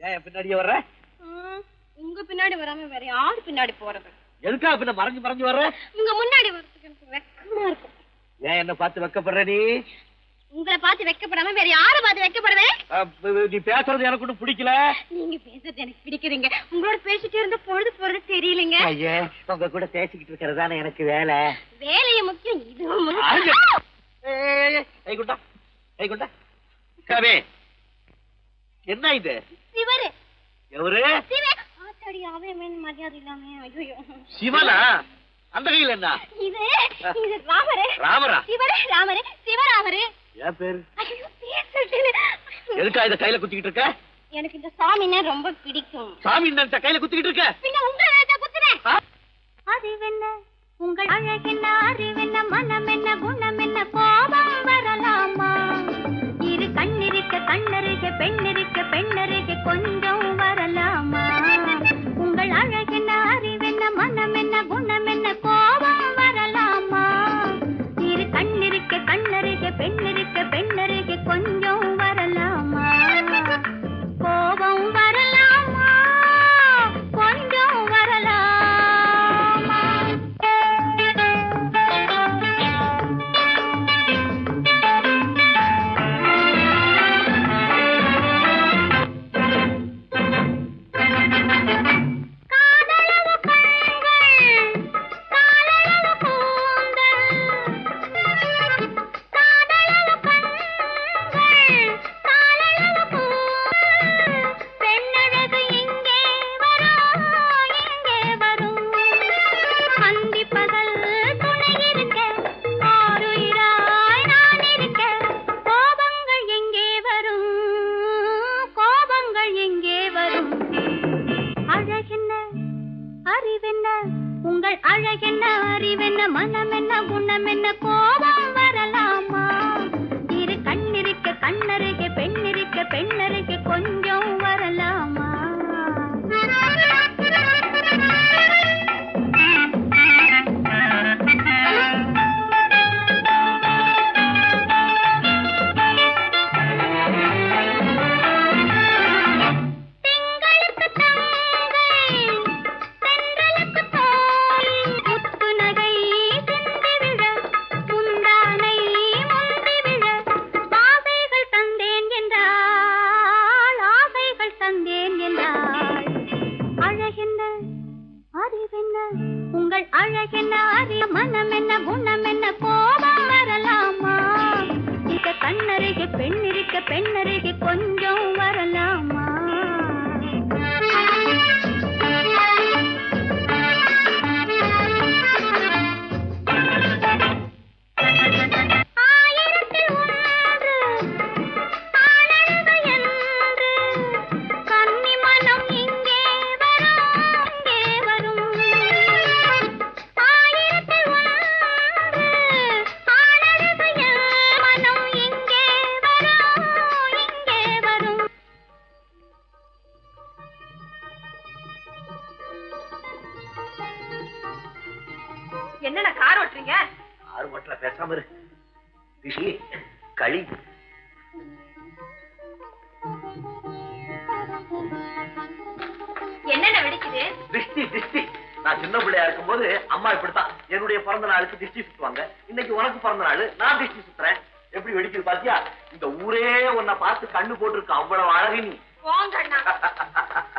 ஏன் பின்னாடியே வர்ற? உங்க பின்னாடி வராம வேற யாரு பின்னாடி போறது? எதுக்கா பின்ன மறைஞ்சு மறைஞ்சு வர்ற? உங்க முன்னாடி வரதுக்கு எனக்கு வெக்கமா இருக்கு. ஏன் என்ன பார்த்து வெக்கப்படுற நீ? உங்களை பார்த்து வெக்கப்படாம வேற யாரை பார்த்து வெக்கப்படுவேன்? நீ பேசுறது எனக்கு ஒன்றும் பிடிக்கல. நீங்க பேசுறது எனக்கு பிடிக்கிறீங்க. உங்களோட பேசிட்டு இருந்த பொழுது போறது தெரியலங்க. ஐயா, உங்க கூட பேசிக்கிட்டு இருக்கிறதானே எனக்கு வேலை. வேலைய முக்கியம், இதுவும் என்ன இது? சிவரு. எவரு? ஆத்தாடி, அவன் மரியாதை இல்லாம. ஐயோ, சிவனா? அந்த கையில் என்ன? இது ராமரு. ராமரா? சிவரு ராமரு, சிவராமரு. ஏன் பேரு? ஐயோ, பேசுறது. எதுக்கா இத கையில குத்திக்கிட்டு இருக்க? எனக்கு இந்த சாமின்னா ரொம்ப பிடிக்கும். சாமி நினைச்சா கையில குத்திக்கிட்டு இருக்க? பின்ன உங்களை நினைச்சா குத்துறேன். அறிவென்ன உங்கள் அழகென்ன, அறிவென்ன மனம் என்ன, குணம் என்ன, கோபம் வரலாமா? இரு கண்ணிருக்க கண்ணருக, பெண்ணிருக்க பெண்ணருக, கொஞ்சம் வரலாமா? உங்கள் அழகென்ன, அறிவென்ன மனம் என்ன, குணம் என்ன, கோபம் வரலாமா? இரு கண்ணிருக்க கண்ணருக, பெண்ணிருக்க பெண்ணருக, கொஞ்சம் வரலாமா? கோபம் வரலாமா? கொஞ்சம் வரலாமா? உங்கள் அழகென்ன, அறிவென்ன மனம் என்ன, குணம் என்ன, கோபம் வரலாமா? இரு கண்ணிருக்க கண்ணருக, பெண்ணிருக்க பெண்ணருக, கொஞ்சம் வரலாமா? உங்கள் அழகென்ன, அறிய மனம் என்ன, குணம் என்ன, கோபம் வரலாமா? இத கண்ணருக பெண்ணிருக்க பெண்ணருக, கொஞ்சம் வரலாமா? என்னென்ன கார் ஓட்டுறீங்க? ஆறு மட்டும் பேசாம இரு. ரிஷி, களி. என்னென்ன வெடிக்குது? திஷ்டி திஷ்டி. நான் சின்ன பிள்ளையா இருக்கும் போது அம்மா இப்படித்தான் என்னுடைய பிறந்த நாளுக்கு திஷ்டி சுத்துவாங்க. இன்னைக்கு உனக்கு பிறந்த நாள், நான் திஷ்டி சுத்துறேன். எப்படி வெடிக்குது பாத்தியா? இந்த ஊரே உன்னை பார்த்து கண்ணு போட்டிருக்கு, அவ்வளவு அழகு நீ. போங்கண்ணா.